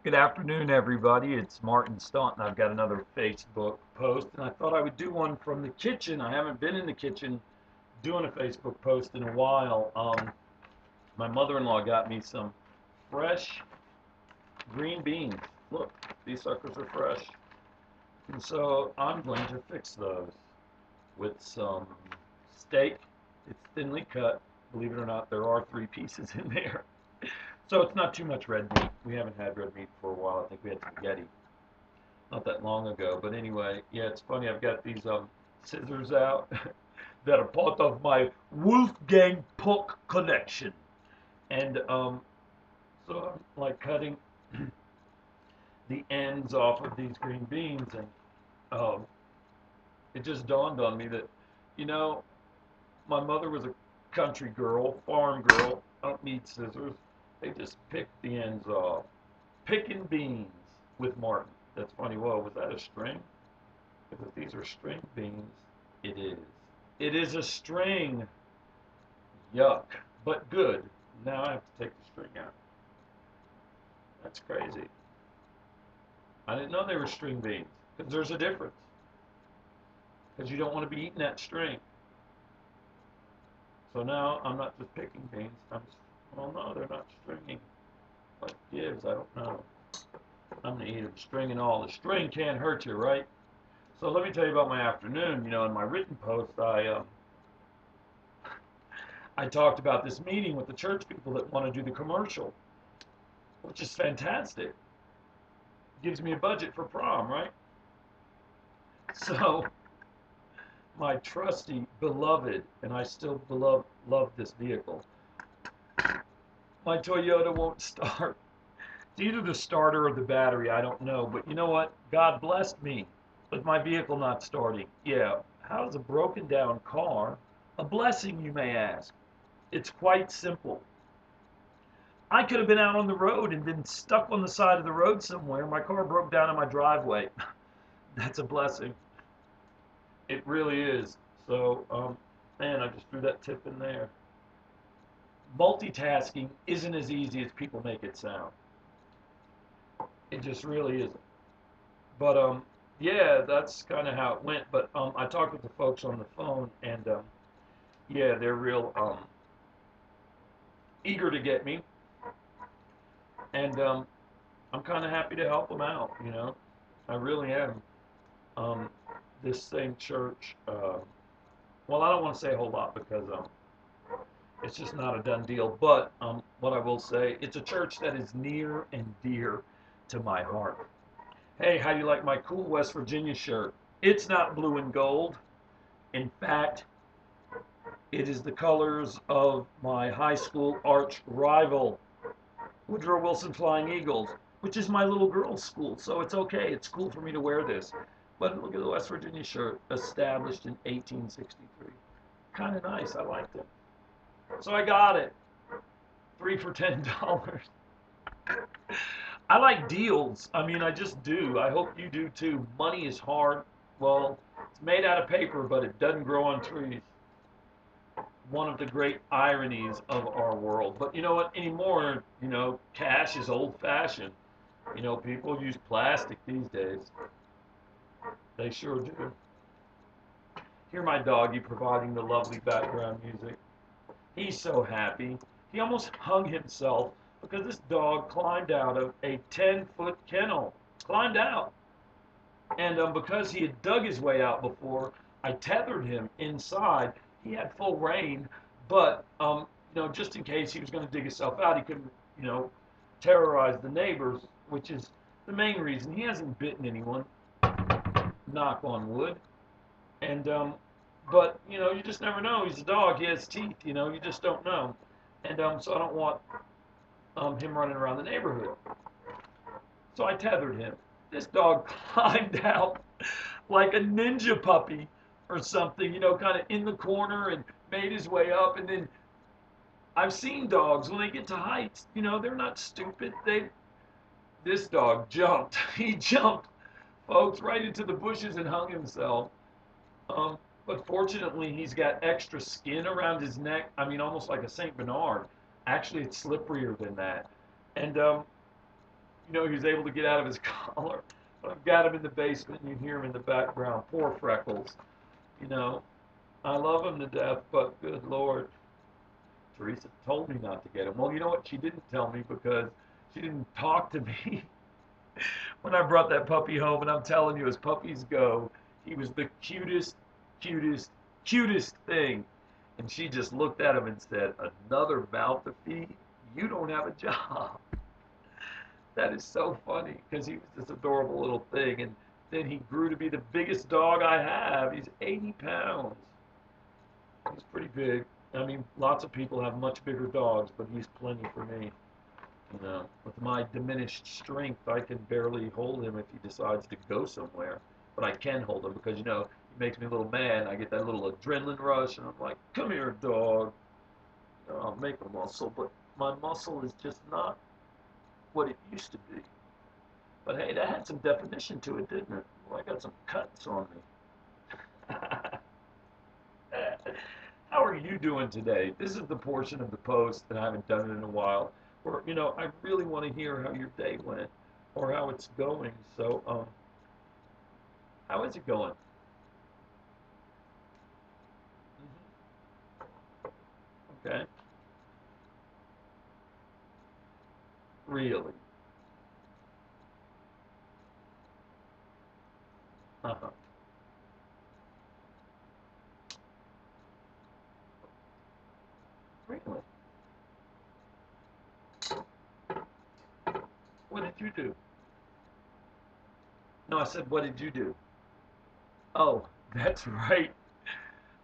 Good afternoon, everybody. It's Martin Staunton. I've got another Facebook post, and I thought I would do one from the kitchen. I haven't been in the kitchen doing a Facebook post in a while. My mother-in-law got me some fresh green beans. Look, these suckers are fresh. And so I'm going to fix those with some steak. It's thinly cut. Believe it or not, there are 3 pieces in there. So it's not too much red meat. We haven't had red meat for a while. I think we had spaghetti not that long ago. But anyway, yeah, it's funny. I've got these scissors out that are part of my Wolfgang Puck collection, and so I'm like cutting the ends off of these green beans, and um, it just dawned on me that, you know, my mother was a country girl, farm girl. I don't need scissors. They just pick the ends off. Picking beans with Martin. That's funny. Whoa, was that a string? Because if these are string beans, it is. It is a string. Yuck. But good. Now I have to take the string out. That's crazy. I didn't know they were string beans. Because there's a difference. Because you don't want to be eating that string. So now I'm not just picking beans. Well, no, they're not stringing. What gives? I don't know. I'm going to eat them, string and all. The string can't hurt you, right? So let me tell you about my afternoon. You know, in my written post, I talked about this meeting with the church people that want to do the commercial, which is fantastic. Gives me a budget for prom, right? So my trusty, beloved, and I still love this vehicle, my Toyota won't start. It's either the starter or the battery, I don't know. But you know what? God blessed me with my vehicle not starting. Yeah, how's a broken down car a blessing, you may ask? It's quite simple. I could have been out on the road and been stuck on the side of the road somewhere. My car broke down in my driveway. That's a blessing. It really is. So, man, I just threw that tip in there. Multitasking isn't as easy as people make it sound. It just really isn't. But yeah, that's kind of how it went. But I talked with the folks on the phone, and yeah, they're real eager to get me, and I'm kind of happy to help them out. You know, I really am. Um, this same church. Well, I don't want to say a whole lot because it's just not a done deal. But what I will say, it's a church that is near and dear to my heart. Hey, how do you like my cool West Virginia shirt? It's not blue and gold. In fact, it is the colors of my high school arch rival, Woodrow Wilson Flying Eagles, which is my little girl's school. So it's okay. It's cool for me to wear this. But look at the West Virginia shirt, established in 1863. Kind of nice. I liked it. So I got it. 3 for $10. I like deals. I mean, I just do. I hope you do too. Money is hard. Well, it's made out of paper, but it doesn't grow on trees. One of the great ironies of our world. But you know what? Anymore, you know, cash is old fashioned. You know, people use plastic these days. They sure do. Hear my doggy providing the lovely background music. He's so happy. He almost hung himself because this dog climbed out of a 10-foot kennel. Climbed out. And because he had dug his way out before, I tethered him inside. He had full rein, but you know, just in case he was going to dig himself out, he couldn't, you know, terrorize the neighbors, which is the main reason. He hasn't bitten anyone, knock on wood. And but you know, you just never know. He's a dog. He has teeth. You know, you just don't know. And so I don't want him running around the neighborhood. So I tethered him. This dog climbed out like a ninja puppy or something, you know, kind of in the corner and made his way up. And then I've seen dogs when they get to heights, you know, they're not stupid. This dog jumped. He jumped, folks, right into the bushes and hung himself. Um, but fortunately, he's got extra skin around his neck. I mean, almost like a Saint Bernard. Actually, it's slipperier than that. And You know, he's able to get out of his collar. But I've got him in the basement, and you hear him in the background. Poor Freckles. You know, I love him to death, but good Lord. Teresa told me not to get him. Well, you know what? She didn't tell me because she didn't talk to me when I brought that puppy home. And I'm telling you, as puppies go, he was the cutest, cutest, cutest thing. And she just looked at him and said, "Another mouth to feed? You don't have a job." That is so funny because he was this adorable little thing. And then he grew to be the biggest dog I have. He's 80 pounds. He's pretty big. I mean, lots of people have much bigger dogs, but he's plenty for me. You know, with my diminished strength, I can barely hold him if he decides to go somewhere. But I can hold him because, you know, he makes me a little mad. I get that little adrenaline rush, and I'm like, "Come here, dog." You know, I'll make a muscle, but my muscle is just not what it used to be. But hey, that had some definition to it, didn't it? Well, I got some cuts on me. How are you doing today? This is the portion of the post that I haven't done it in a while, where you know I really want to hear how your day went or how it's going. So, how is it going? Okay, really? Uh-huh. Really? What did you do? No, I said, what did you do? Oh, that's right.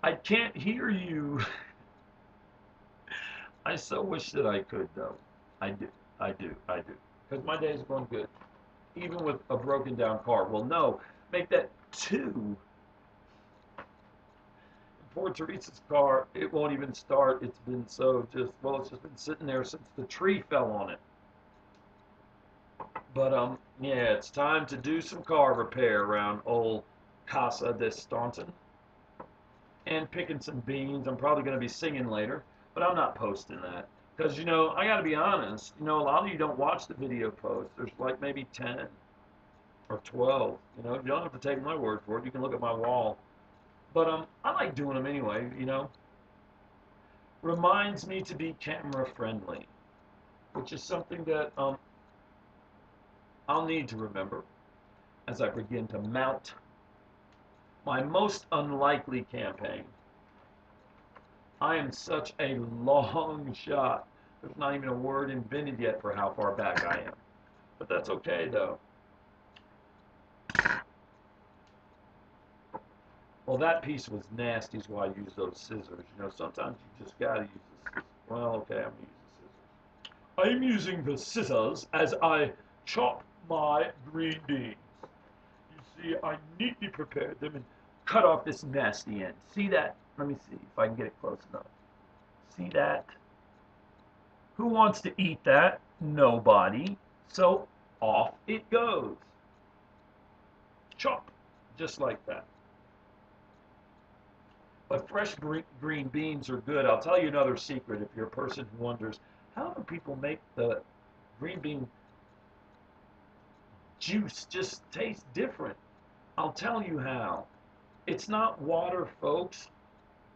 I can't hear you. I so wish that I could, though. I do. I do. Because my day's going good, even with a broken down car. Well, no, make that two. Poor Teresa's car, it won't even start. It's been so just, well, it's just been sitting there since the tree fell on it. But, yeah, it's time to do some car repair around old Casa de Staunton. And picking some beans. I'm probably going to be singing later, but I'm not posting that. Because, you know, I got to be honest, you know, a lot of you don't watch the video posts. There's like maybe 10 or 12. You know, you don't have to take my word for it. You can look at my wall. But I like doing them anyway, you know. Reminds me to be camera friendly, which is something that I'll need to remember as I begin to mount my most unlikely campaign. I am such a long shot. There's not even a word invented yet for how far back I am. But that's okay, though. Well, that piece was nasty, is why I use those scissors. You know, sometimes you just gotta use the scissors. Well, okay, I'm using scissors. I'm using the scissors as I chop my green beans. You see, I neatly prepared them and cut off this nasty end. See that? Let me see if I can get it close enough. See that? Who wants to eat that? Nobody. So off it goes. Chop. Just like that. But fresh green beans are good. I'll tell you another secret if you're a person who wonders, how do people make the green bean juice just taste different? I'll tell you how. It's not water, folks.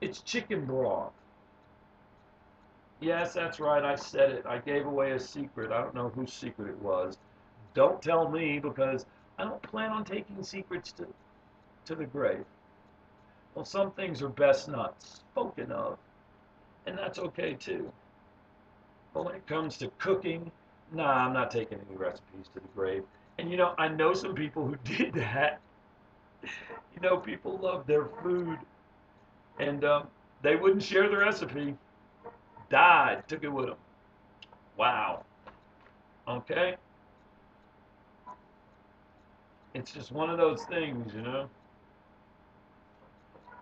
It's chicken broth. Yes, that's right. I said it. I gave away a secret. I don't know whose secret it was. Don't tell me because I don't plan on taking secrets to the grave. Well, some things are best not spoken of, and that's okay too. But when it comes to cooking, nah, I'm not taking any recipes to the grave. And you know, I know some people who did that. You know, people love their food, and they wouldn't share the recipe. Died, took it with them. Wow. Okay, it's just one of those things, you know.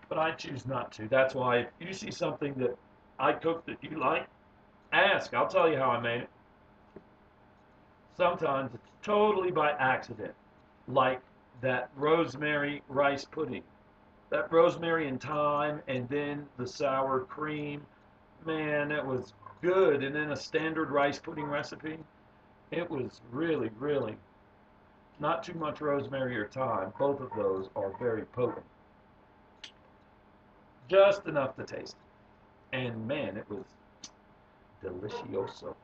But I choose not to. That's why if you see something that I cook that you like, ask. I'll tell you how I made it. Sometimes it's totally by accident, like that rosemary rice pudding. That rosemary and thyme, and then the sour cream. Man, that was good. And then a standard rice pudding recipe. It was really, really not too much rosemary or thyme. Both of those are very potent. Just enough to taste. And man, it was delicioso.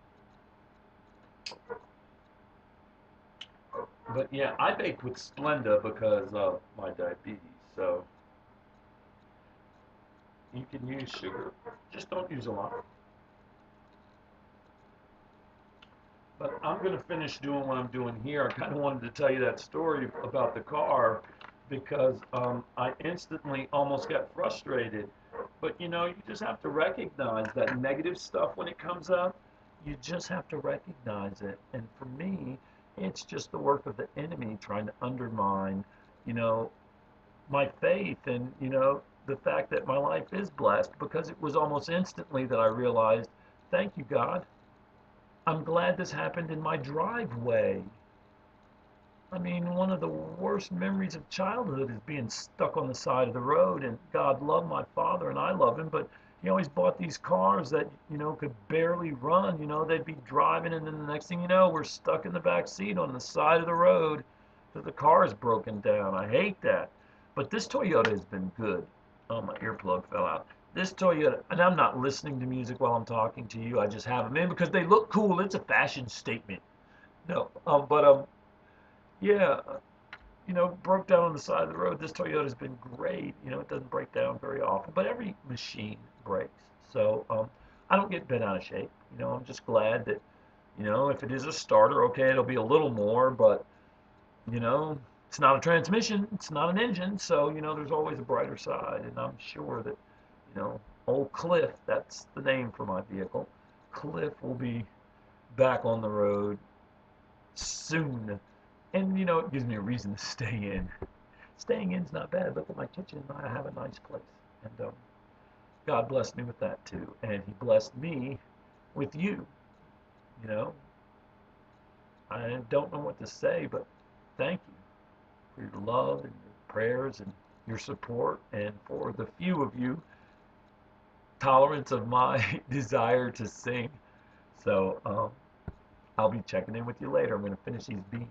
But yeah, I baked with Splenda because of my diabetes. So you can use sugar. Just don't use a lot. But I'm going to finish doing what I'm doing here. I kind of wanted to tell you that story about the car because I instantly almost got frustrated. But you know, you just have to recognize that negative stuff when it comes up. You just have to recognize it. And for me, it's just the work of the enemy trying to undermine, you know, my faith and, you know, the fact that my life is blessed because it was almost instantly that I realized, thank you, God. I'm glad this happened in my driveway. I mean, one of the worst memories of childhood is being stuck on the side of the road. And God loved my father, and I love him, but he always bought these cars that, you know, could barely run. You know, they'd be driving, and then the next thing you know, we're stuck in the back seat on the side of the road because the car is broken down. I hate that. But this Toyota has been good. Oh, my earplug fell out. This Toyota, and I'm not listening to music while I'm talking to you. I just have them in because they look cool. It's a fashion statement. No, yeah, you know, broke down on the side of the road. This Toyota's been great. You know, it doesn't break down very often, but every machine breaks. So I don't get bent out of shape. You know, I'm just glad that, you know, if it is a starter, okay, it'll be a little more, but, you know, it's not a transmission, it's not an engine. So, you know, there's always a brighter side. And I'm sure that, you know, old Cliff, that's the name for my vehicle, Cliff will be back on the road soon. And you know, it gives me a reason to stay in. Staying in's not bad. Look at my kitchen. I have a nice place. And God blessed me with that too. And He blessed me with you. You know, I don't know what to say, but thank you for your love and your prayers and your support, and for the few of you, tolerance of my desire to sing. So I'll be checking in with you later. I'm going to finish these beans.